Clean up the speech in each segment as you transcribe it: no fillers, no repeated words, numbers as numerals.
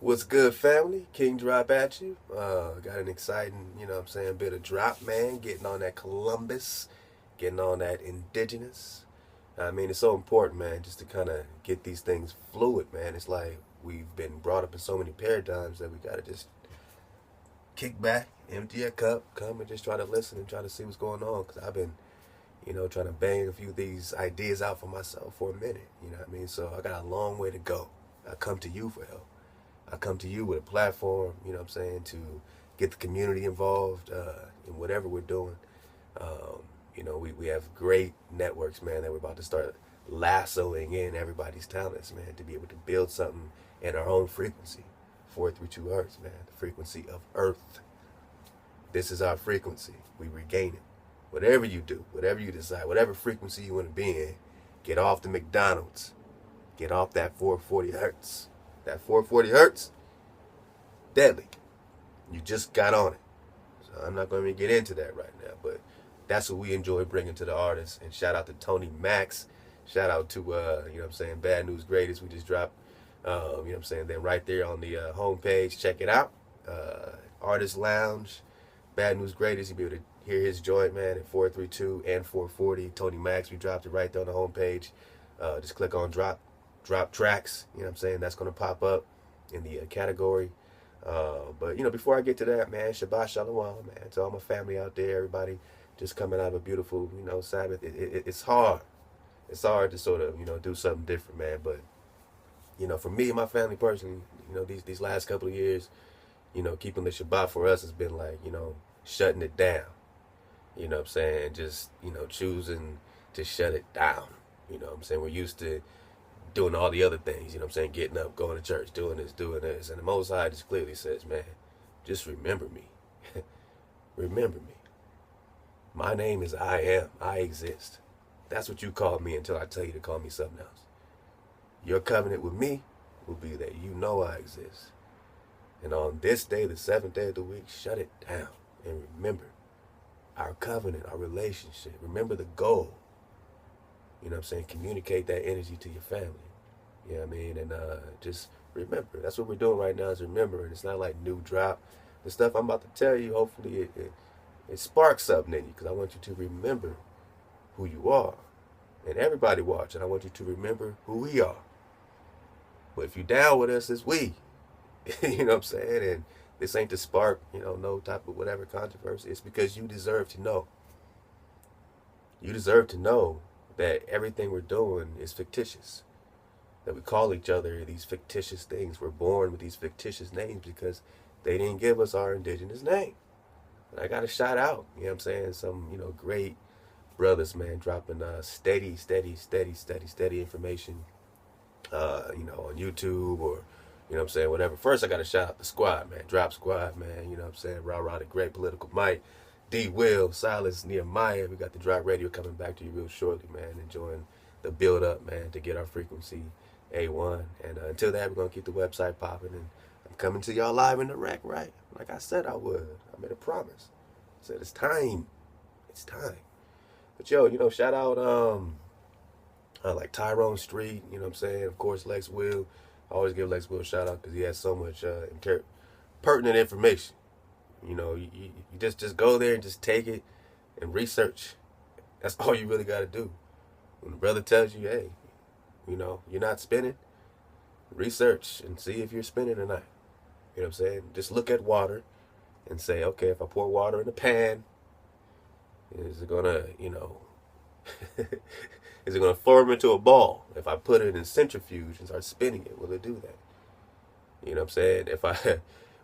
What's good, family? King Drop at you. Got an exciting, bit of drop, man. Getting on that Columbus, getting on that indigenous. I mean, it's so important, man, just to kind of get these things fluid, man. It's like we've been brought up in so many paradigms that we got to just kick back, empty a cup, come and just try to listen and try to see what's going on. Because I've been, trying to bang a few of these ideas out for myself for a minute, you know what I mean? So I got a long way to go. I come to you for help. I come to you with a platform, to get the community involved in whatever we're doing. We have great networks, man, that we're about to start lassoing in everybody's talents, man, to be able to build something in our own frequency. 432 hertz, man, the frequency of Earth. This is our frequency. We regain it. Whatever you do, whatever you decide, whatever frequency you want to be in, get off the McDonald's. Get off that 440 hertz. That 440 hertz, deadly. You just got on it. So I'm not going to get into that right now, but that's what we enjoy bringing to the artists. And shout out to Tony Max. Shout out to, Bad News Greatest. We just dropped, then right there on the homepage, check it out. Artist Lounge, Bad News Greatest. You'll be able to hear his joint, man, at 432 and 440. Tony Max, we dropped it right there on the homepage. Just click on drop tracks, that's going to pop up in the category. But before I get to that, man, Shabbat Shalom, man, to all my family out there, everybody just coming out of a beautiful, Sabbath. It's hard. It's hard to sort of, do something different, man. But, for me and my family personally, these last couple of years, keeping the Shabbat for us has been like, shutting it down. Just, choosing to shut it down. We're used to doing all the other things, getting up, going to church, doing this. And the Most High just clearly says, man, just remember me. Remember me. My name is I am. I exist. That's what you call me until I tell you to call me something else. Your covenant with me will be that you know I exist. And on this day, the seventh day of the week, shut it down. And remember our covenant, our relationship. Remember the goal. Communicate that energy to your family. You know what I mean? And just remember. That's what we're doing right now is remember. And it's not like new drop. The stuff I'm about to tell you, hopefully it sparks something in you. Because I want you to remember who you are. And everybody watching, I want you to remember who we are. But if you down with us, it's we. You know what I'm saying? And this ain't to spark, no type of whatever controversy. It's because you deserve to know. You deserve to know that everything we're doing is fictitious. That we call each other these fictitious things. We're born with these fictitious names because they didn't give us our indigenous name. And I got to shout out, some, great brothers, man, dropping steady information, on YouTube or, whatever. First, I got to shout out the squad, man. Drop Squad, man, Rah, the great political might. D. Will, Silas, Nehemiah. We got the Drop Radio coming back to you real shortly, man. Enjoying the build up, man, to get our frequency A1. And until that, we're going to keep the website popping. And I'm coming to y'all live in the rec, right? Like I said I would. I made a promise. I said it's time. It's time. But yo, shout out like Tyrone Street, Of course, Lex Will. I always give Lex Will a shout out because he has so much pertinent information. You just go there and just take it and research. That's all you really got to do. When the brother tells you, hey, you're not spinning, research and see if you're spinning or not. You know what I'm saying? Just look at water and say, okay, if I pour water in a pan, is it going to, is it going to form into a ball? If I put it in centrifuge and start spinning it, will it do that? You know what I'm saying?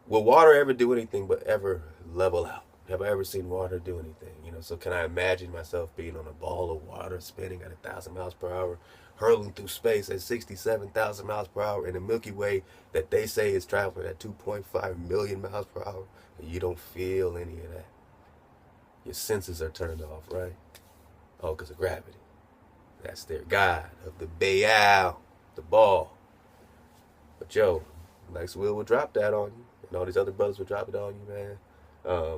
Will water ever do anything but ever level out? Have I ever seen water do anything? So can I imagine myself being on a ball of water spinning at 1,000 miles per hour, hurling through space at 67,000 miles per hour in the Milky Way that they say is traveling at 2.5 million miles per hour, and you don't feel any of that? Your senses are turned off, right? Oh, because of gravity. That's their god of the Papal, the ball. But yo, Lex Will drop that on you. And all these other brothers will drop it on you, man.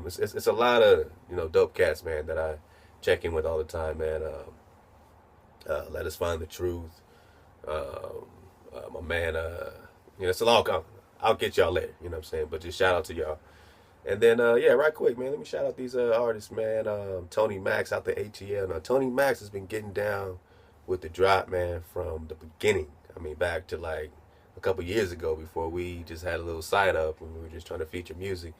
It's a lot of, dope cats, man, that I check in with all the time, man. Let Us Find the Truth. My man, it's a long, I'll get y'all later. You know what I'm saying? But just shout out to y'all. And then, yeah, right quick, man, let me shout out these artists, man. Tony Max out the ATL. Now, Tony Max has been getting down with the drop, man, from the beginning. I mean, back to like a couple years ago before we just had a little side up and we were just trying to feature music.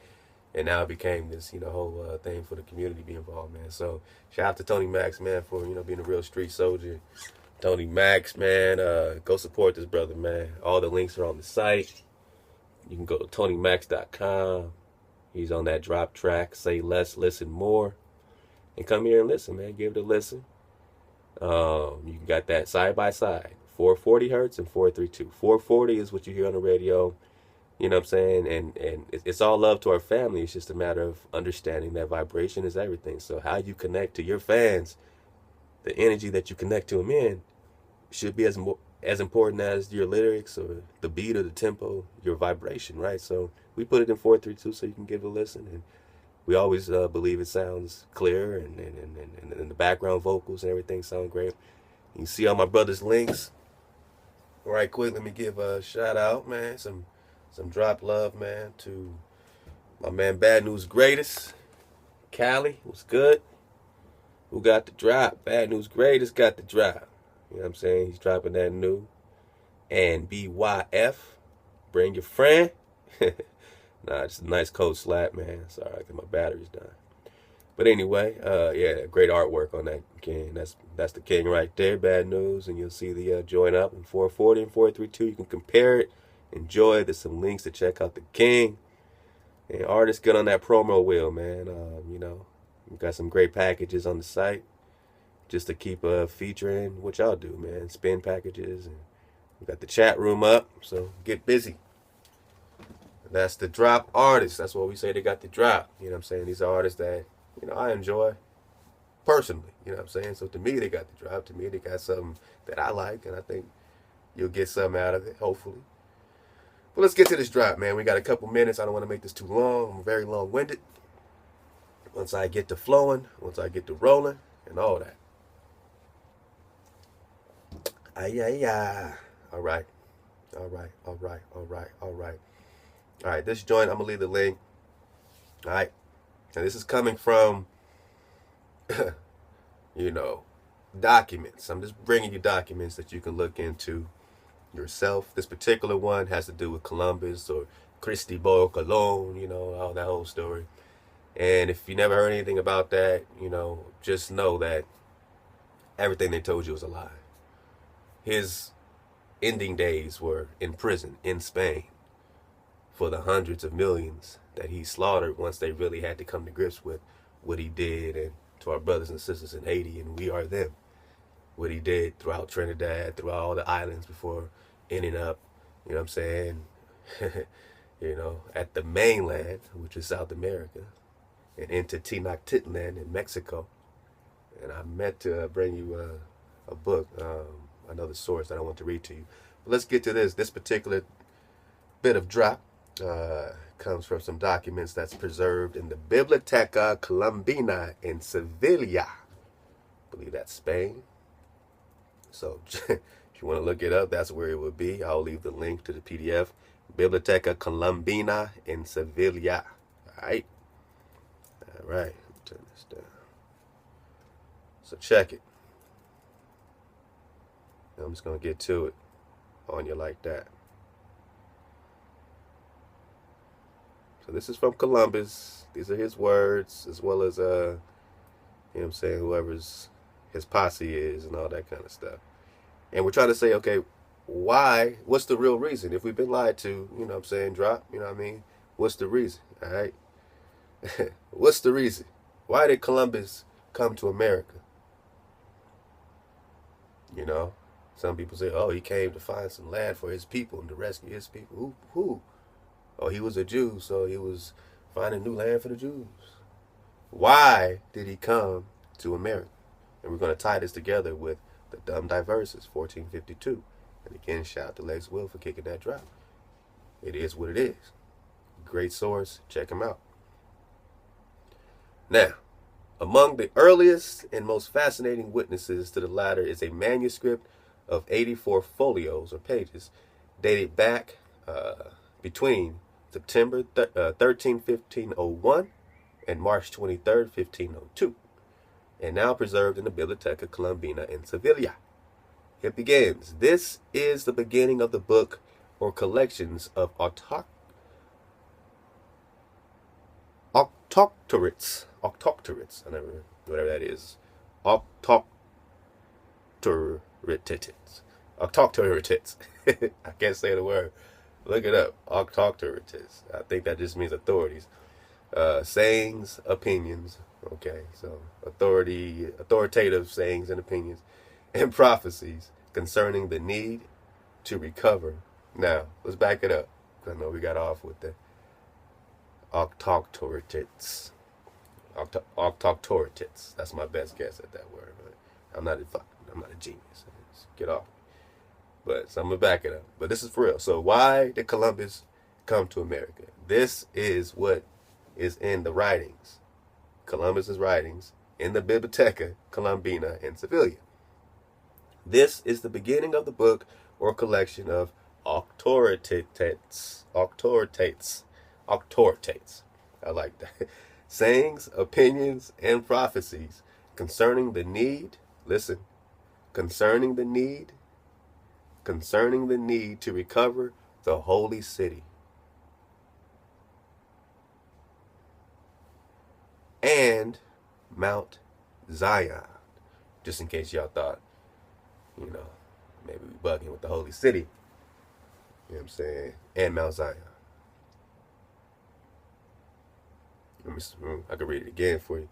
And now it became this, whole thing for the community to be involved, man. So shout out to Tony Max, man, for, being a real street soldier. Tony Max, man, go support this brother, man. All the links are on the site. You can go to TonyMax.com. He's on that drop track, Say Less, Listen More. And come here and listen, man. Give it a listen. You got that side by side, 440 hertz and 432. 440 is what you hear on the radio. You know what I'm saying? And it's all love to our family. It's just a matter of understanding that vibration is everything. So how you connect to your fans, the energy that you connect to them in, should be as important as your lyrics or the beat or the tempo, your vibration, right? So we put it in 432 so you can give it a listen. And we always believe it sounds clear and the background vocals and everything sound great. You can see all my brother's links. Right quick, let me give a shout out, man. Some drop love, man, to my man Bad News Greatest. Cali, what's good? Who got the drop? Bad News Greatest got the drop. You know what I'm saying? He's dropping that new. And BYF, bring your friend. Nah, just a nice cold slap, man. Sorry, because my battery's done. But anyway, yeah, great artwork on that king. That's the king right there, Bad News. And you'll see the join up in 440 and 432. You can compare it, enjoy it. There's some links to check out the king. And artists, get on that promo wheel, man. We've got some great packages on the site just to keep featuring what y'all do, man. Spin packages. And we got the chat room up, so get busy. That's the drop artists. That's what we say they got the drop. You know what I'm saying? These are artists that, I enjoy personally. You know what I'm saying? So to me, they got the drop. To me, they got something that I like, and I think you'll get something out of it, hopefully. But let's get to this drop, man. We got a couple minutes. I don't want to make this too long. I'm very long-winded. Once I get to flowing, once I get to rolling, and all that. All right. All right, this joint, I'm going to leave the link. All right. And this is coming from, documents. I'm just bringing you documents that you can look into yourself. This particular one has to do with Columbus or Cristobal Colon, all that whole story. And if you never heard anything about that, just know that everything they told you was a lie. His ending days were in prison in Spain for the hundreds of millions that he slaughtered once they really had to come to grips with what he did, and to our brothers and sisters in Haiti, and we are them, what he did throughout Trinidad, throughout all the islands before ending up, you know what I'm saying, at the mainland, which is South America, and into Tenochtitlan in Mexico. And I meant to bring you a book, another source that I want to read to you. But let's get to this. This particular bit of drop comes from some documents that's preserved in the Biblioteca Colombina in Sevilla. I believe that's Spain. So if you want to look it up, that's where it would be. I'll leave the link to the PDF. Biblioteca Colombina in Sevilla. All right. All right. Turn this down. So check it. I'm just going to get to it on you like that. So this is from Columbus. These are his words, as well as, whoever's his posse is and all that kind of stuff. And we're trying to say, okay, why? What's the real reason? If we've been lied to, drop, what's the reason? All right. What's the reason? Why did Columbus come to America? Some people say, oh, he came to find some land for his people and to rescue his people. Who? Oh, he was a Jew, so he was finding new land for the Jews. Why did he come to America? And we're going to tie this together with the Dumb Diverses, 1452. And again, shout out to Lex Will for kicking that drop. It is what it is. Great source. Check him out. Now, among the earliest and most fascinating witnesses to the latter is a manuscript of 84 folios or pages dated back between September 13, 1501 and March 23rd, 1502, and now preserved in the Biblioteca Colombina in Sevilla. It begins, "This is the beginning of the book or collections of octoctorates. I never, whatever that is. Octoctorates. Octoctorates. I can't say the word. Look it up. Octoctorates. I think that just means authorities. Sayings, opinions. Okay, so authoritative sayings and opinions, and prophecies concerning the need to recover. Now, let's back it up. I know we got off with the octoctorates. Octoctorates. That's my best guess at that word. But I'm not a genius. Let's get off. But so I'm gonna back it up. But this is for real. So why did Columbus come to America? This is what is in the writings, Columbus's writings in the Biblioteca Colombina in Sevilla. This is the beginning of the book or collection of octoctorates. I like that. Sayings, opinions, and prophecies concerning the need, listen, concerning the need to recover the holy city and Mount Zion. Just in case y'all thought, maybe we bugging with the holy city. You know what I'm saying? And Mount Zion. I can read it again for you.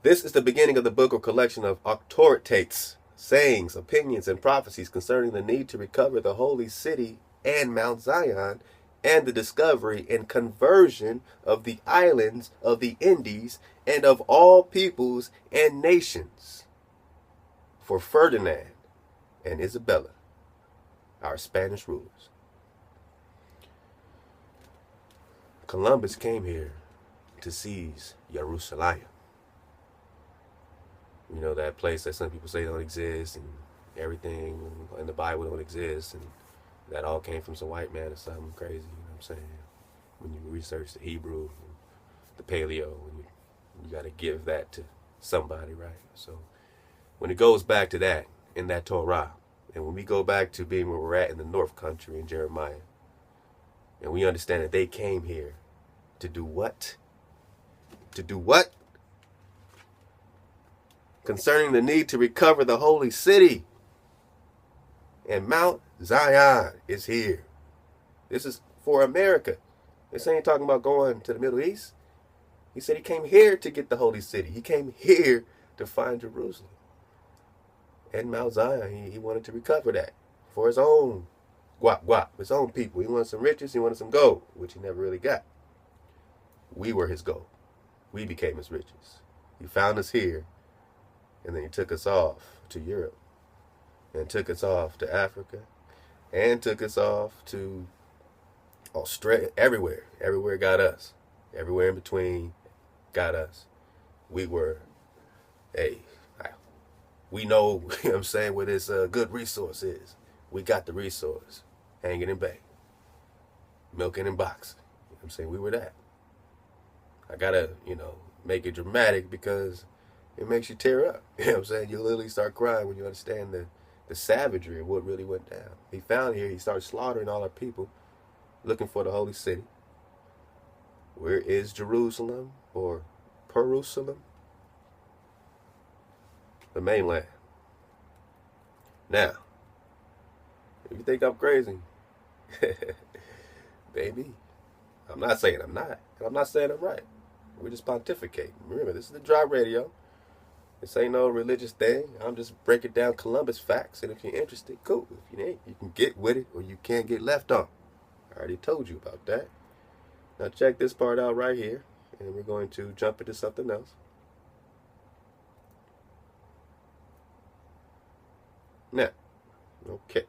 This is the beginning of the book or collection of octoctorates, sayings, opinions, and prophecies concerning the need to recover the holy city and Mount Zion, and the discovery and conversion of the islands of the Indies and of all peoples and nations, for Ferdinand and Isabella, our Spanish rulers. Columbus came here to seize Jerusalem. You know, that place that some people say don't exist, and everything in the Bible don't exist, and that all came from some white man or something crazy, you know what I'm saying? When you research the Hebrew, the Paleo, you got to give that to somebody, right? So when it goes back to that, in that Torah, and when we go back to being where we're at in the North Country in Jeremiah, and we understand that they came here to do what? To do what? Concerning the need to recover the holy city. And Mount Zion is here. This is for America. This ain't talking about going to the Middle East. He said he came here to get the holy city. He came here to find Jerusalem. And Mount Zion, he wanted to recover that for his own guap, his own people. He wanted some riches, he wanted some gold, which he never really got. We were his gold. We became his riches. He found us here, and then he took us off to Europe, and took us off to Africa, and took us off to Australia. Everywhere got us. Everywhere in between got us. We were, we know, you know what I'm saying, where this good resource is. We got the resource. Hanging in bay. Milking in box. You know what I'm saying? We were that. I gotta, make it dramatic because it makes you tear up. You know what I'm saying? You literally start crying when you understand the savagery of what really went down. He found here, he started slaughtering all our people, looking for the holy city. Where is Jerusalem or Perusalem? The mainland. Now, if you think I'm crazy, baby, I'm not saying I'm not, and I'm not saying I'm right. We're just pontificating. Remember, this is the dry radio. This ain't no religious thing. I'm just breaking down Columbus facts, and if you're interested, cool. If you ain't, you can get with it, or you can't get left on. I already told you about that. Now check this part out right here, and we're going to jump into something else. Now, okay.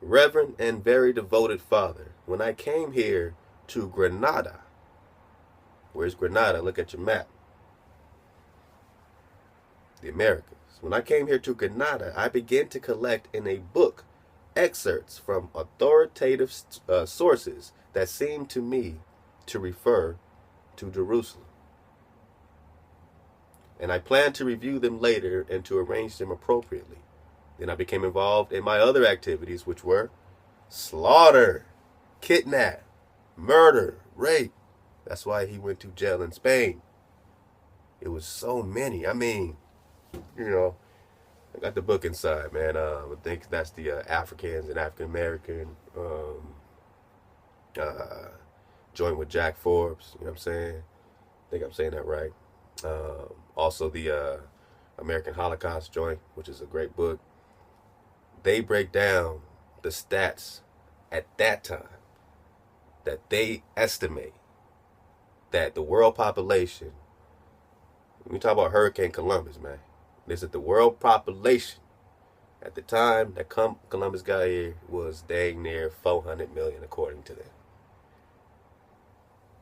Reverend and very devoted Father, when I came here to Granada, where's Granada? Look at your map. The Americas. When I came here to Granada, I began to collect in a book excerpts from authoritative sources that seemed to me to refer to Jerusalem. And I planned to review them later and to arrange them appropriately. Then I became involved in my other activities, which were slaughter, kidnap, murder, rape. That's why he went to jail in Spain. It was so many. I mean, you know, I got the book inside, man. I think that's the Africans and African American joint with Jack Forbes. You know what I'm saying? I think I'm saying that right. Also, the American Holocaust joint, which is a great book. They break down the stats at that time that they estimate that the world population, when we talk about Hurricane Columbus, man, this is the world population at the time that Columbus got here was dang near 400 million, according to them.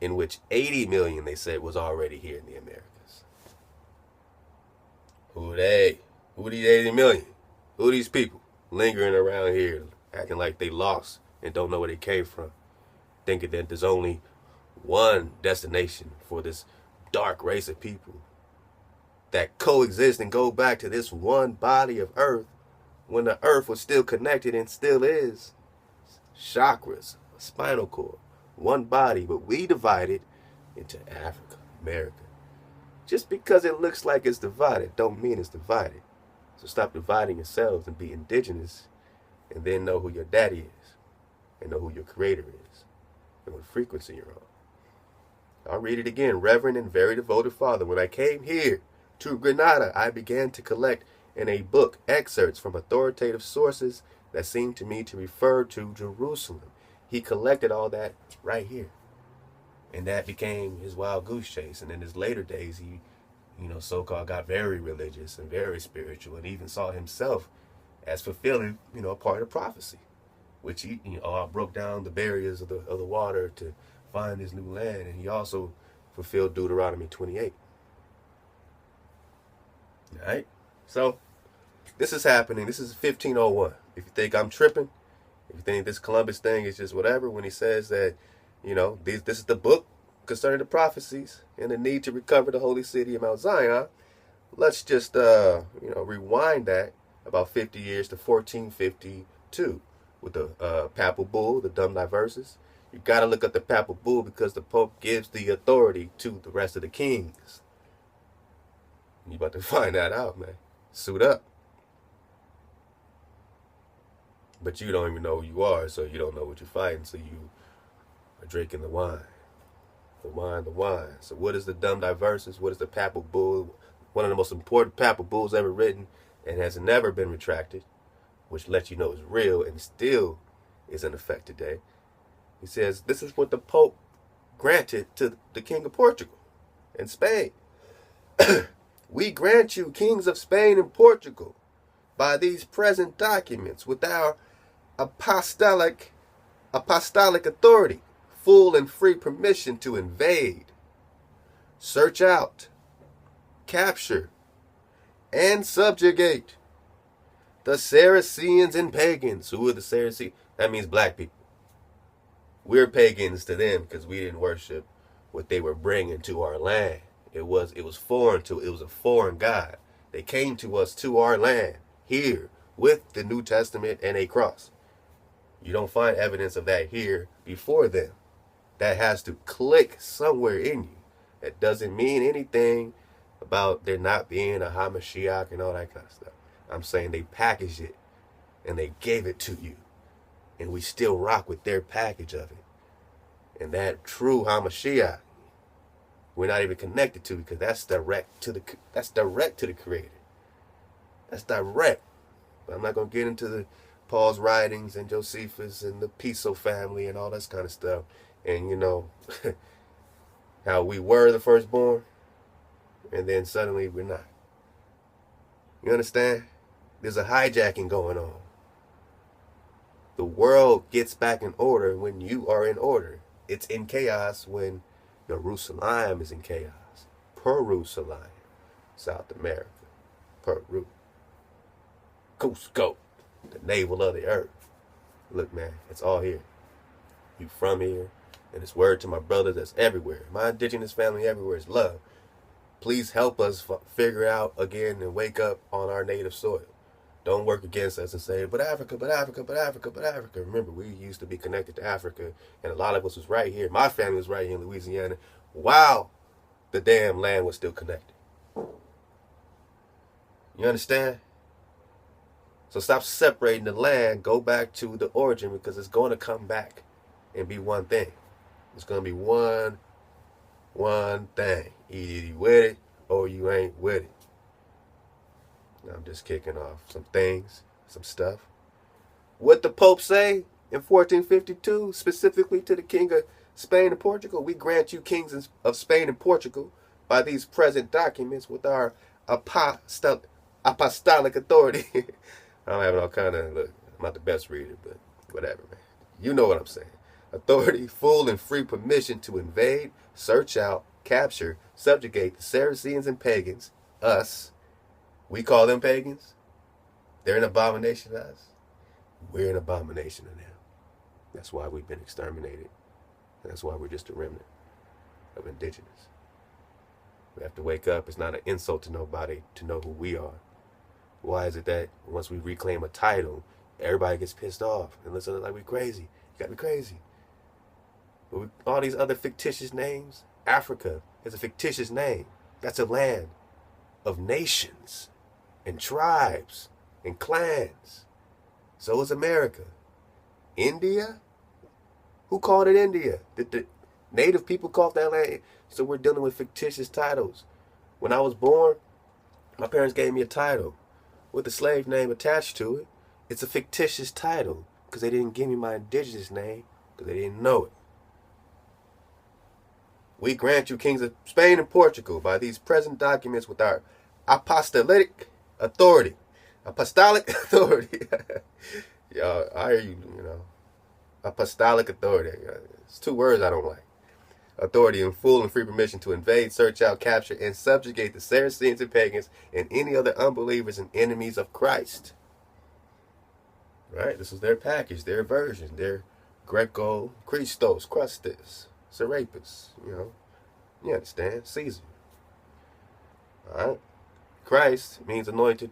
In which 80 million, they said, was already here in the Americas. Who they? Who these 80 million? Who these people lingering around here, acting like they lost and don't know where they came from, thinking that there's only one destination for this dark race of people that coexist and go back to this one body of earth when the earth was still connected and still is. Chakras, spinal cord, one body, but we divided into Africa, America. Just because it looks like it's divided don't mean it's divided. So stop dividing yourselves and be indigenous, and then know who your daddy is and know who your creator is and what frequency you're on. I'll read it again. Reverend and very devoted Father, when I came here to Granada, I began to collect in a book excerpts from authoritative sources that seemed to me to refer to Jerusalem. He collected all that right here. And that became his wild goose chase. And in his later days, he, so-called got very religious and very spiritual, and even saw himself as fulfilling, a part of prophecy, which he, broke down the barriers of the water to find his new land. And he also fulfilled Deuteronomy 28. All right? So this is happening. This is 1501. If you think I'm tripping, if you think this Columbus thing is just whatever, when he says that, this is the book concerning the prophecies and the need to recover the holy city of Mount Zion, let's just, rewind that about 50 years to 1452 with the Papal Bull, the Dum Diversas. You got to look up the Papal Bull because the Pope gives the authority to the rest of the kings. You about to find that out, man. Suit up. But you don't even know who you are, so you don't know what you're fighting, so you are drinking the wine. The wine. So what is the Dum Diversas? What is the Papal Bull? One of the most important Papal Bulls ever written and has never been retracted, which lets you know it's real and still is in effect today. He says, this is what the Pope granted to the King of Portugal and Spain. We grant you, kings of Spain and Portugal, by these present documents, with our apostolic authority, full and free permission to invade, search out, capture, and subjugate the Saracens and pagans. Who are the Saracens? That means black people. We're pagans to them because we didn't worship what they were bringing to our land. It was foreign to, it was a foreign God. They came to us, to our land, here, with the New Testament and a cross. You don't find evidence of that here before them. That has to click somewhere in you. That doesn't mean anything about there not being a Hamashiach and all that kind of stuff. I'm saying they packaged it and they gave it to you. And we still rock with their package of it. And that true Hamashiach, we're not even connected to, because that's direct to the Creator. That's direct. But I'm not going to get into the Paul's writings and Josephus and the Piso family and all that kind of stuff. And how we were the firstborn and then suddenly we're not. You understand? There's a hijacking going on. The world gets back in order when you are in order. It's in chaos when Jerusalem is in chaos. Peru, South America. Peru. Cusco, the navel of the earth. Look, man, it's all here. You from here, and it's word to my brothers that's everywhere. My indigenous family everywhere is love. Please help us figure out again and wake up on our native soil. Don't work against us and say, but Africa, but Africa, but Africa, but Africa. Remember, we used to be connected to Africa, and a lot of us was right here. My family was right here in Louisiana. Wow, the damn land was still connected. You understand? So stop separating the land. Go back to the origin, because it's going to come back and be one thing. It's going to be one thing. Either you with it or you ain't with it. I'm just kicking off some things, some stuff. What the Pope say in 1452, specifically to the King of Spain and Portugal? We grant you kings of Spain and Portugal by these present documents with our apostolic authority. I'm having all kind of, look, I'm not the best reader, but whatever, man. You know what I'm saying. Authority, full and free permission to invade, search out, capture, subjugate the Saracens and pagans, us. We call them pagans. They're an abomination to us. We're an abomination to them. That's why we've been exterminated. And that's why we're just a remnant of indigenous. We have to wake up. It's not an insult to nobody to know who we are. Why is it that once we reclaim a title, everybody gets pissed off and listen like we're crazy? You gotta be crazy. But all these other fictitious names, Africa is a fictitious name. That's a land of nations and tribes and clans. So is America. India? Who called it India? Did the native people call that land? So we're dealing with fictitious titles. When I was born, my parents gave me a title with a slave name attached to it. It's a fictitious title because they didn't give me my indigenous name because they didn't know it. We grant you kings of Spain and Portugal by these present documents with our apostolic authority. Apostolic authority. Y'all, I hear you, apostolic authority. It's two words I don't like. Authority and full and free permission to invade, search out, capture, and subjugate the Saracens and pagans and any other unbelievers and enemies of Christ. Right? This is their package, their version, their Greco, Christos, Crustus, Serapis, You understand? Caesar. Alright? Christ means anointed,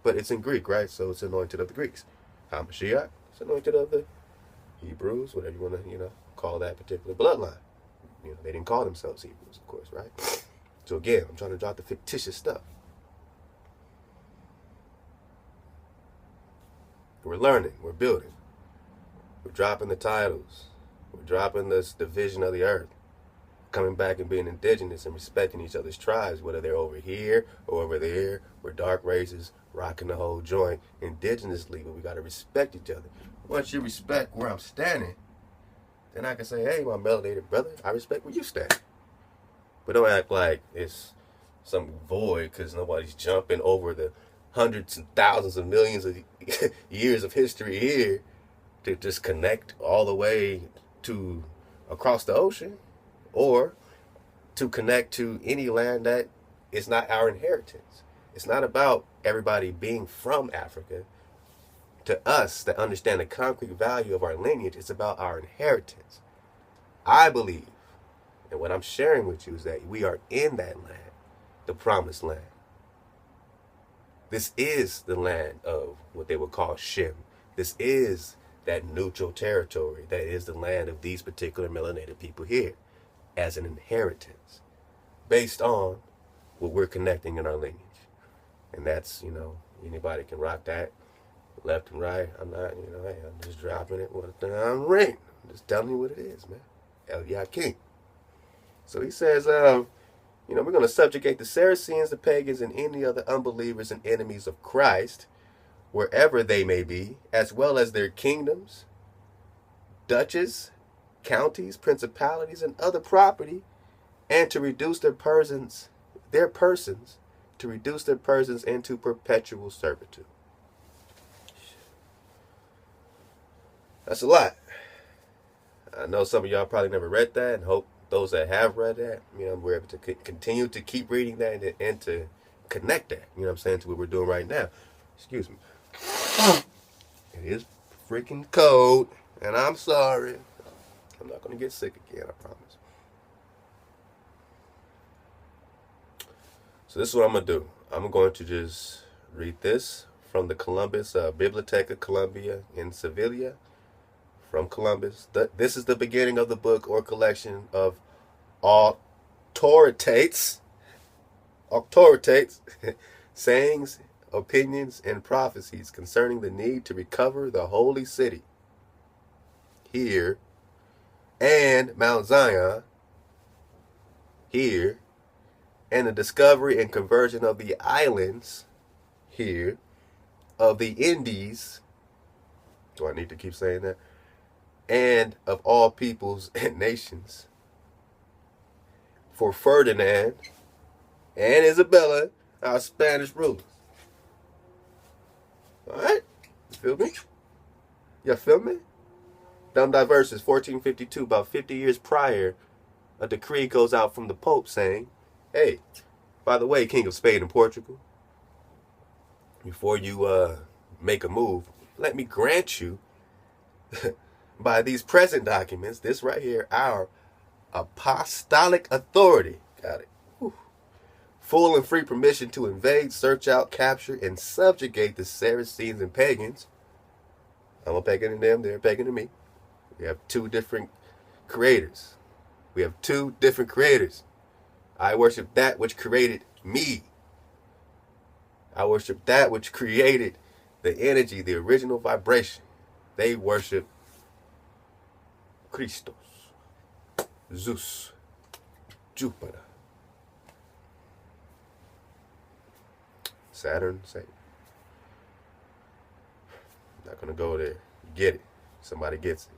but it's in Greek, right? So it's anointed of the Greeks. HaMashiach, it's anointed of the Hebrews, whatever you want to, call that particular bloodline. They didn't call themselves Hebrews, of course, right? So again, I'm trying to drop the fictitious stuff. We're learning, we're building. We're dropping the titles. We're dropping this division of the earth. Coming back and being indigenous and respecting each other's tribes, whether they're over here or over there. We're dark races, rocking the whole joint indigenously, but we got to respect each other. Once you respect where I'm standing, then I can say, hey, my melanated brother, I respect where you stand. But don't act like it's some void because nobody's jumping over the hundreds and thousands of millions of years of history here to just connect all the way to across the ocean or to connect to any land that is not our inheritance. It's not about everybody being from Africa. To us that understand the concrete value of our lineage, it's about our inheritance. I believe, and what I'm sharing with you is that we are in that land, the promised land. This is the land of what they would call Shem. This is that neutral territory that is the land of these particular melanated people here as an inheritance based on what we're connecting in our lineage. And that's, anybody can rock that. Left and right, I'm not, hey, I'm just dropping it with a damn ring. I'm just telling you what it is, man. El King. So he says, we're going to subjugate the Saracens, the pagans, and any other unbelievers and enemies of Christ, wherever they may be, as well as their kingdoms, duchies, counties, principalities, and other property, and to reduce their persons into perpetual servitude. That's a lot. I know some of y'all probably never read that, and hope those that have read that, we're able to continue to keep reading that and to connect that, to what we're doing right now. Excuse me. It is freaking cold, and I'm sorry. I'm not going to get sick again, I promise. So this is what I'm going to do. I'm going to just read this from the Columbus Biblioteca Columbia in Sevilla, from Columbus. This is the beginning of the book or collection of authoritates, sayings, opinions, and prophecies concerning the need to recover the holy city here and Mount Zion here, and the discovery and conversion of the islands here, of the Indies. Do I need to keep saying that? And of all peoples and nations. For Ferdinand and Isabella, our Spanish rulers. Alright? You feel me? You feel me? Dumb Diverses, 1452, about 50 years prior, a decree goes out from the Pope saying, hey, by the way, King of Spain and Portugal, before you make a move, let me grant you, by these present documents, this right here, our apostolic authority, got it, full and free permission to invade, search out, capture, and subjugate the Saracens and pagans. I'm a pagan to them, they're a pagan to me. We have two different creators. We have two different creators. I worship that which created me. I worship that which created the energy, the original vibration. They worship Christos, Zeus, Jupiter, Saturn, Satan. I'm not going to go there. Get it. Somebody gets it.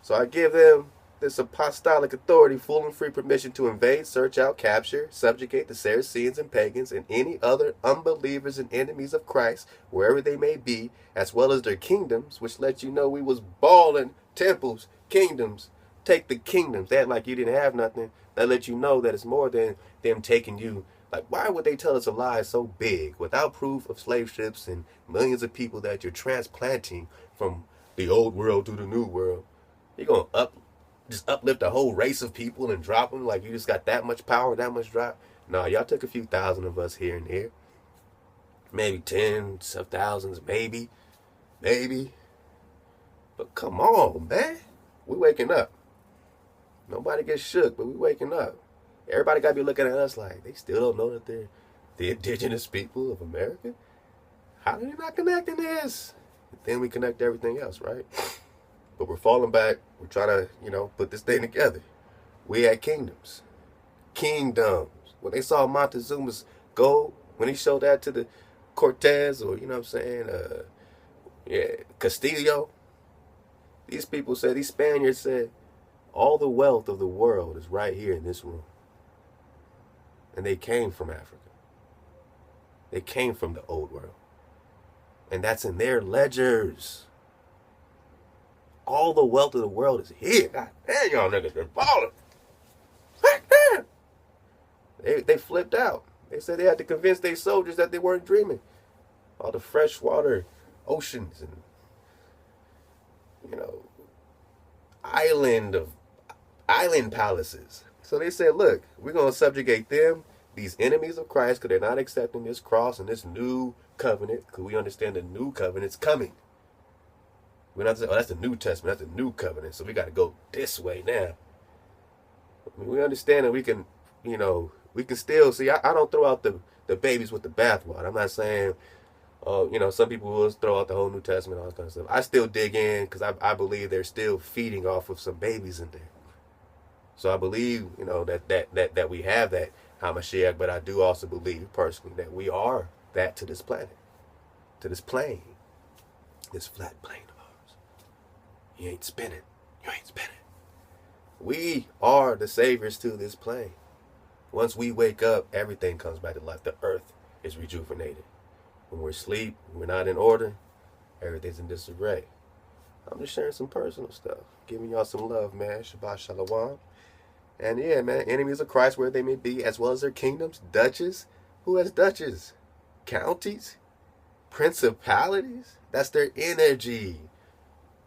So I give them this apostolic authority, full and free permission to invade, search out, capture, subjugate the Saracens and pagans and any other unbelievers and enemies of Christ, wherever they may be, as well as their kingdoms, which let you know we was balling temples, kingdoms. Take the kingdoms. They act like you didn't have nothing. That let you know that it's more than them taking you. Like, why would they tell us a lie so big without proof of slave ships and millions of people that you're transplanting from the old world to the new world? You're going to just uplift a whole race of people and drop them like you just got that much power, that much drop? No, y'all took a few thousand of us here and there. Maybe tens of thousands, maybe. But come on, man. We waking up. Nobody gets shook, but we waking up. Everybody got to be looking at us like they still don't know that they're the indigenous people of America. How are they not connecting this? Then we connect everything else, right? But we're falling back. We're trying to, put this thing together. We had kingdoms. Kingdoms. When they saw Montezuma's gold, when he showed that to the Cortez or, Castillo, these people said, these Spaniards said, all the wealth of the world is right here in this room. And they came from Africa. They came from the old world. And that's in their ledgers. All the wealth of the world is here. God damn, y'all niggas been balling. They flipped out. They said they had to convince their soldiers that they weren't dreaming. All the freshwater oceans and, island palaces. So they said, look, we're going to subjugate them, these enemies of Christ, because they're not accepting this cross and this new covenant, because we understand the new covenant's coming. We're not saying, that's the New Testament, that's the new covenant, so we got to go this way now. I mean, we understand that we can, we can still, see, I don't throw out the babies with the bathwater. I'm not saying, some people will throw out the whole New Testament, all that kind of stuff. I still dig in, because I believe they're still feeding off of some babies in there. So I believe, that we have that Hamashiach, but I do also believe personally that we are that to this planet, to this plane, this flat plane of ours. You ain't spinning. We are the saviors to this plane. Once we wake up, everything comes back to life. The earth is rejuvenated. When we're asleep, we're not in order, everything's in disarray. I'm just sharing some personal stuff, giving y'all some love, man. Shabbat Shalom. And yeah, man, enemies of Christ where they may be, as well as their kingdoms, duches. Who has duches? Counties? Principalities? That's their energy.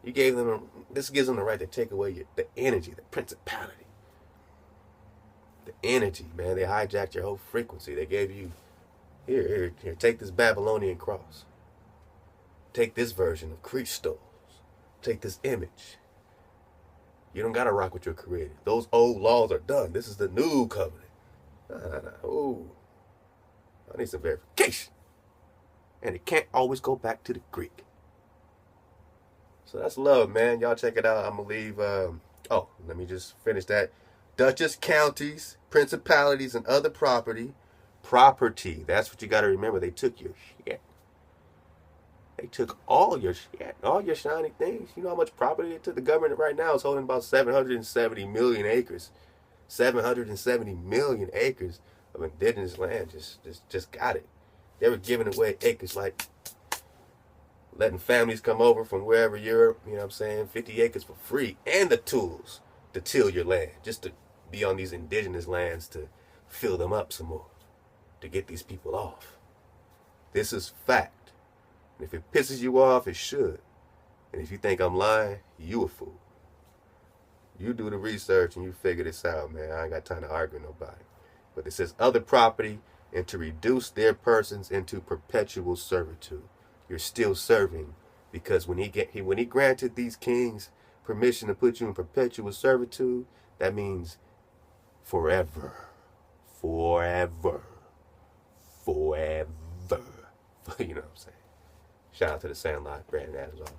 You gave them, this gives them the right to take away the energy, the principality. The energy, man. They hijacked your whole frequency. They gave you, here, take this Babylonian cross. Take this version of Christos. Take this image. You don't got to rock with your creator. Those old laws are done. This is the new covenant. Nah. Ooh. I need some verification. And it can't always go back to the Greek. So that's love, man. Y'all check it out. I'm going to leave. Let me just finish that. Duchess counties, principalities, and other property. Property. That's what you got to remember. They took your shit. They took all your shit, all your shiny things. You know how much property they took? The government right now is holding about 770 million acres. 770 million acres of indigenous land. Just got it. They were giving away acres, like letting families come over from wherever you're, 50 acres for free, and the tools to till your land, just to be on these indigenous lands to fill them up some more, to get these people off. This is fact. And if it pisses you off, it should. And if you think I'm lying, you a fool. You do the research and you figure this out, man. I ain't got time to argue with nobody. But it says other property, and to reduce their persons into perpetual servitude. You're still serving, because when he granted these kings permission to put you in perpetual servitude, that means forever. Forever. Forever. You know what I'm saying? Shout out to the Sandlot, Brandon Adams, all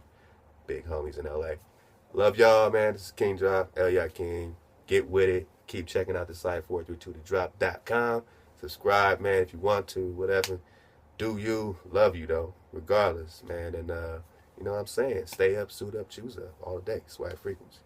big homies in LA. Love y'all, man. This is Kingdrop, L.Y. King. Get with it. Keep checking out the site 432thedrop.com. Subscribe, man, if you want to, whatever. Do you. Love you, though, regardless, man. And, you know what I'm saying? Stay up, suit up, choose up, all day. Swag frequency.